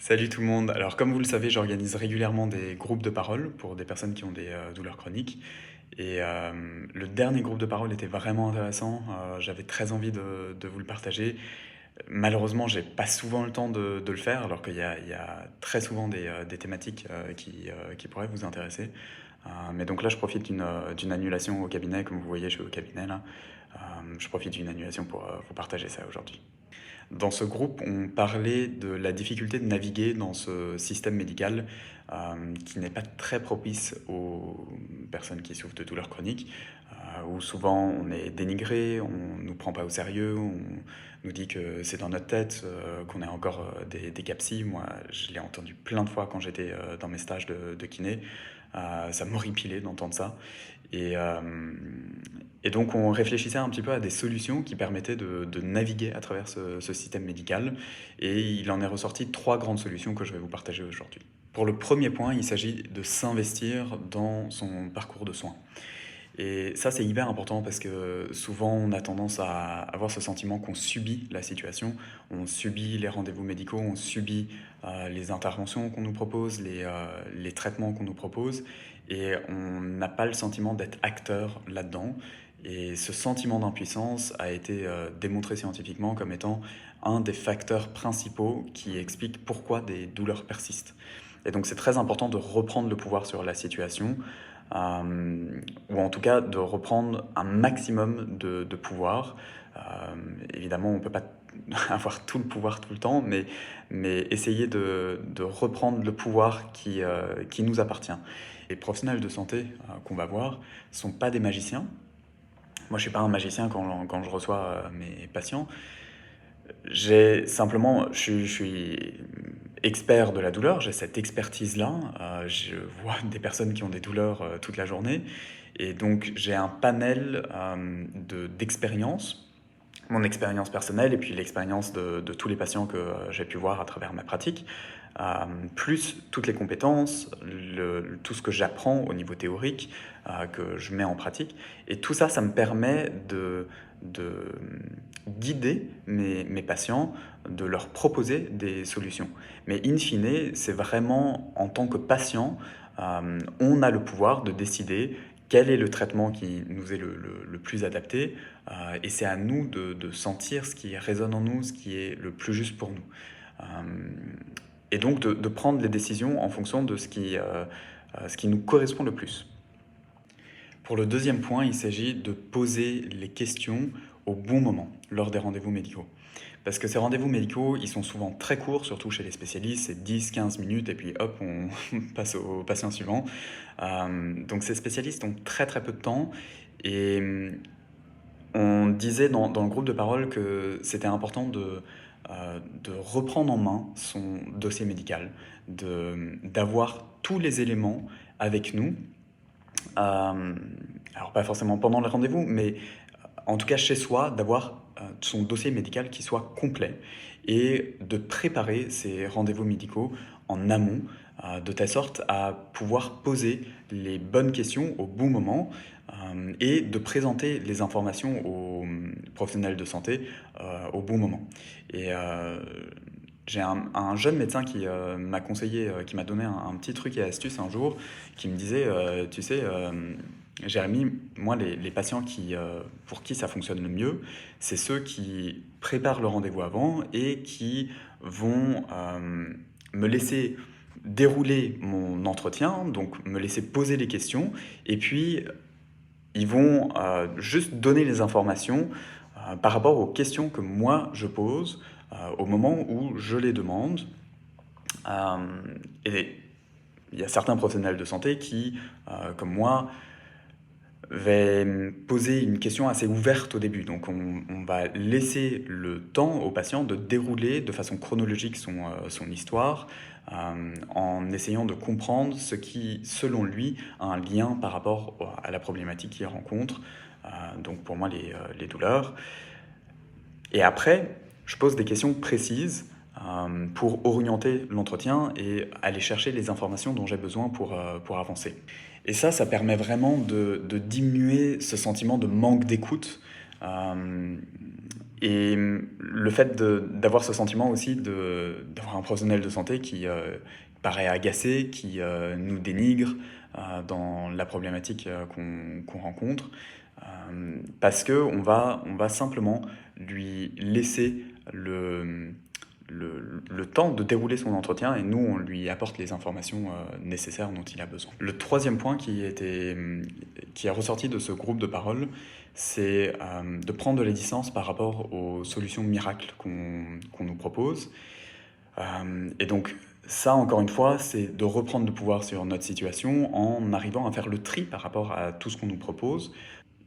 Salut tout le monde. Alors comme vous le savez, j'organise régulièrement des groupes de parole pour des personnes qui ont des douleurs chroniques. Et le dernier groupe de parole était vraiment intéressant. J'avais très envie de vous le partager. Malheureusement, j'ai pas souvent le temps de le faire, alors qu'il y a très souvent des thématiques qui pourraient vous intéresser. Mais donc là, je profite d'une annulation au cabinet, comme vous voyez, je suis au cabinet là. Je profite d'une annulation pour vous partager ça aujourd'hui. Dans ce groupe, on parlait de la difficulté de naviguer dans ce système médical qui n'est pas très propice aux personnes qui souffrent de douleurs chroniques, où souvent on est dénigré, on ne nous prend pas au sérieux, on nous dit que c'est dans notre tête, qu'on est encore des capsis. Moi, je l'ai entendu plein de fois quand j'étais dans mes stages de kiné. Ça m'horripilait d'entendre ça. Et, euh, et donc on réfléchissait un petit peu à des solutions qui permettaient de naviguer à travers ce système médical. Et il en est ressorti trois grandes solutions que je vais vous partager aujourd'hui. Pour le premier point, il s'agit de s'investir dans son parcours de soins. Et ça, c'est hyper important parce que souvent, on a tendance à avoir ce sentiment qu'on subit la situation, on subit les rendez-vous médicaux, on subit les interventions qu'on nous propose, les traitements qu'on nous propose, et on n'a pas le sentiment d'être acteur là-dedans. Et ce sentiment d'impuissance a été démontré scientifiquement comme étant un des facteurs principaux qui explique pourquoi des douleurs persistent. Et donc c'est très important de reprendre le pouvoir sur la situation, ou en tout cas de reprendre un maximum de pouvoir. Euh, Évidemment, on ne peut pas avoir tout le pouvoir tout le temps, mais essayer de reprendre le pouvoir qui nous appartient. Les professionnels de santé qu'on va voir ne sont pas des magiciens. Moi, je ne suis pas un magicien quand je reçois mes patients. Je suis expert de la douleur, j'ai cette expertise-là. Je vois des personnes qui ont des douleurs toute la journée. Et donc, j'ai un panel d'expériences, mon expérience personnelle et puis l'expérience de tous les patients que j'ai pu voir à travers ma pratique, plus toutes les compétences, tout ce que j'apprends au niveau théorique, que je mets en pratique. Et tout ça, ça me permet de guider mes patients, de leur proposer des solutions. Mais in fine, c'est vraiment en tant que patient, on a le pouvoir de décider quel est le traitement qui nous est le plus adapté, et c'est à nous de sentir ce qui résonne en nous, ce qui est le plus juste pour nous. Euh, et donc de prendre les décisions en fonction de ce qui nous correspond le plus. Pour le deuxième point, il s'agit de poser les questions au bon moment, lors des rendez-vous médicaux. Parce que ces rendez-vous médicaux, ils sont souvent très courts, surtout chez les spécialistes, c'est 10-15 minutes et puis hop, on passe au patient suivant. Donc ces spécialistes ont très très peu de temps et on disait dans le groupe de parole que c'était important de reprendre en main son dossier médical, d'avoir tous les éléments avec nous. Alors pas forcément pendant le rendez-vous, mais en tout cas chez soi, d'avoir son dossier médical qui soit complet et de préparer ces rendez-vous médicaux en amont, de telle sorte à pouvoir poser les bonnes questions au bon moment, et de présenter les informations aux professionnels de santé au bon moment. Et j'ai un jeune médecin qui m'a conseillé, qui m'a donné un petit truc et astuce un jour, qui me disait, tu sais, Jérémy, moi, les patients pour qui ça fonctionne le mieux, c'est ceux qui préparent le rendez-vous avant et qui vont me laisser dérouler mon entretien, donc me laisser poser les questions, et puis ils vont juste donner les informations par rapport aux questions que moi je pose au moment où je les demande. Euh, et il y a certains professionnels de santé qui, comme moi, vais poser une question assez ouverte au début. Donc on va laisser le temps au patient de dérouler de façon chronologique son histoire, en essayant de comprendre ce qui, selon lui, a un lien par rapport à la problématique qu'il rencontre, donc pour moi les douleurs. Et après, je pose des questions précises pour orienter l'entretien et aller chercher les informations dont j'ai besoin pour avancer. Et ça permet vraiment de diminuer ce sentiment de manque d'écoute. Et le fait d'avoir ce sentiment aussi d'avoir un professionnel de santé qui paraît agacé, qui nous dénigre dans la problématique qu'on rencontre, parce qu'on va simplement lui laisser le temps de dérouler son entretien et nous, on lui apporte les informations nécessaires dont il a besoin. Le troisième point qui est ressorti de ce groupe de parole, c'est de prendre de la distance par rapport aux solutions miracles qu'on nous propose. Et donc, ça, encore une fois, c'est de reprendre le pouvoir sur notre situation en arrivant à faire le tri par rapport à tout ce qu'on nous propose.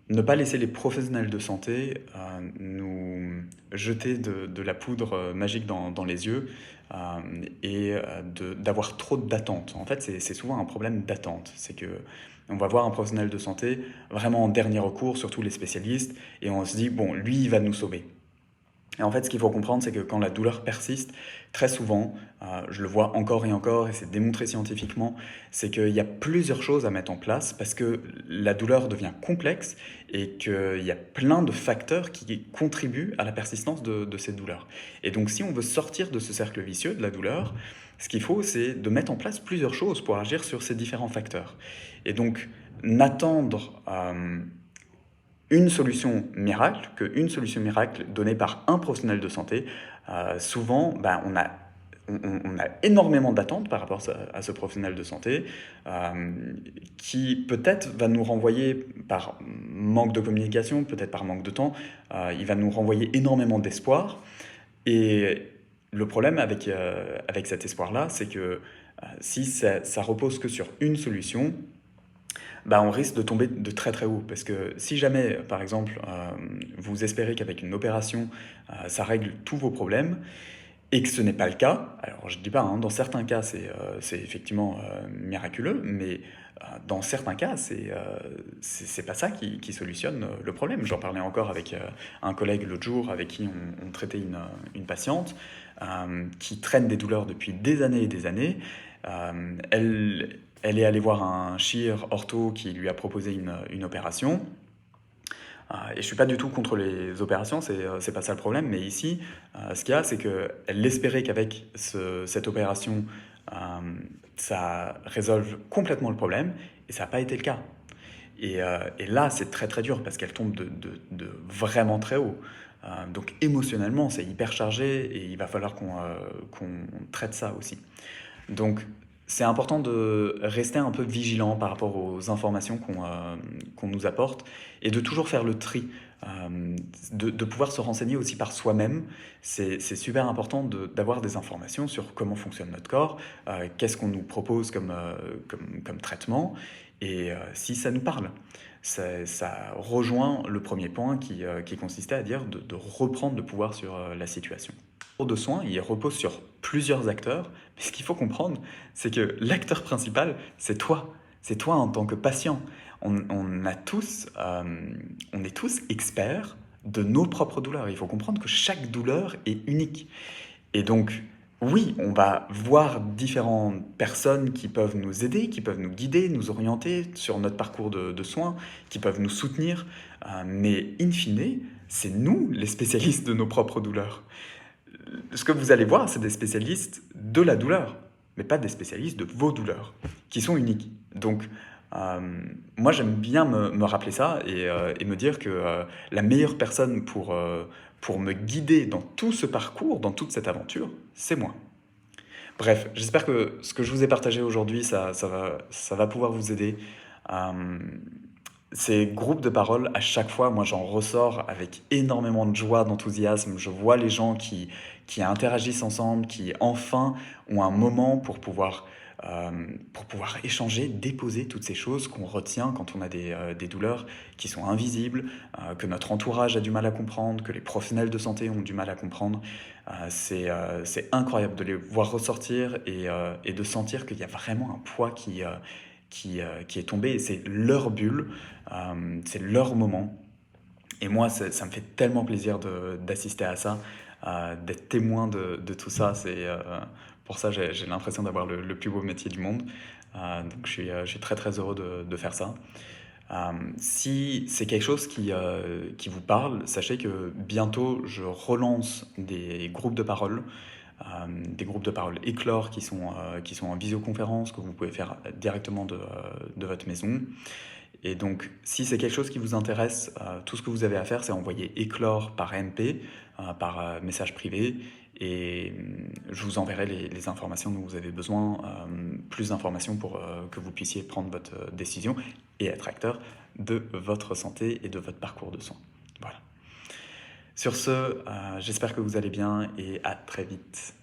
Ne pas laisser les professionnels de santé nous jeter de la poudre magique dans les yeux et d'avoir trop d'attentes. En fait, c'est souvent un problème d'attente. C'est que on va voir un professionnel de santé vraiment en dernier recours, surtout les spécialistes, et on se dit, bon, lui, il va nous sauver. Et en fait, ce qu'il faut comprendre, c'est que quand la douleur persiste, très souvent, je le vois encore et encore, et c'est démontré scientifiquement, c'est qu'il y a plusieurs choses à mettre en place parce que la douleur devient complexe et qu'il y a plein de facteurs qui contribuent à la persistance de cette douleur. Et donc, si on veut sortir de ce cercle vicieux de la douleur, ce qu'il faut, c'est de mettre en place plusieurs choses pour agir sur ces différents facteurs. Et donc, n'attendre une solution miracle, qu'une solution miracle donnée par un professionnel de santé, souvent, on a énormément d'attentes par rapport à ce professionnel de santé qui peut-être va nous renvoyer par manque de communication, peut-être par manque de temps, il va nous renvoyer énormément d'espoir. Et le problème avec cet espoir-là, c'est que si ça repose que sur une solution, on risque de tomber de très très haut. Parce que si jamais, par exemple, vous espérez qu'avec une opération, ça règle tous vos problèmes, et que ce n'est pas le cas, alors je ne dis pas, dans certains cas c'est effectivement miraculeux, mais dans certains cas c'est pas ça qui solutionne le problème. J'en parlais encore avec un collègue l'autre jour avec qui on traitait une patiente qui traîne des douleurs depuis des années et des années. Elle est allée voir un chir ortho qui lui a proposé une opération. Et je ne suis pas du tout contre les opérations, c'est pas ça le problème, mais ici, ce qu'il y a, c'est qu'elle espérait qu'avec cette opération, ça résolve complètement le problème, et ça n'a pas été le cas. Et là, c'est très très dur, parce qu'elle tombe de vraiment très haut. Donc émotionnellement, c'est hyper chargé, et il va falloir qu'on traite ça aussi. Donc c'est important de rester un peu vigilant par rapport aux informations qu'on nous apporte et de toujours faire le tri, de pouvoir se renseigner aussi par soi-même. C'est super important d'avoir des informations sur comment fonctionne notre corps, qu'est-ce qu'on nous propose comme traitement et si ça nous parle. Ça rejoint le premier point qui consistait à dire de reprendre le pouvoir sur la situation. Le parcours de soins, il repose sur plusieurs acteurs, mais ce qu'il faut comprendre, c'est que l'acteur principal, c'est toi. C'est toi en tant que patient. On est tous experts de nos propres douleurs. Il faut comprendre que chaque douleur est unique. Et donc, oui, on va voir différentes personnes qui peuvent nous aider, qui peuvent nous guider, nous orienter sur notre parcours de soins, qui peuvent nous soutenir, mais in fine, c'est nous les spécialistes de nos propres douleurs. Ce que vous allez voir, c'est des spécialistes de la douleur, mais pas des spécialistes de vos douleurs, qui sont uniques. Donc, moi, j'aime bien me rappeler ça et me dire que la meilleure personne pour me guider dans tout ce parcours, dans toute cette aventure, c'est moi. Bref, j'espère que ce que je vous ai partagé aujourd'hui, ça va pouvoir vous aider. Euh, Ces groupes de parole, à chaque fois, moi j'en ressors avec énormément de joie, d'enthousiasme. Je vois les gens qui interagissent ensemble, qui enfin ont un moment pour pouvoir échanger, déposer toutes ces choses qu'on retient quand on a des douleurs qui sont invisibles, que notre entourage a du mal à comprendre, que les professionnels de santé ont du mal à comprendre. C'est incroyable de les voir ressortir et de sentir qu'il y a vraiment un poids qui est tombé et c'est leur bulle, c'est leur moment. Et moi, ça me fait tellement plaisir d'assister à ça, d'être témoin de tout ça. Pour ça, j'ai l'impression d'avoir le plus beau métier du monde. Donc je suis très très heureux de faire ça. Si c'est quelque chose qui vous parle, sachez que bientôt je relance des groupes de parole éclore qui sont en visioconférence, que vous pouvez faire directement de votre maison. Et donc, si c'est quelque chose qui vous intéresse, tout ce que vous avez à faire, c'est envoyer éclore par MP, par message privé, et je vous enverrai les informations dont vous avez besoin, plus d'informations pour que vous puissiez prendre votre décision et être acteur de votre santé et de votre parcours de soins. Voilà. Sur ce, j'espère que vous allez bien et à très vite.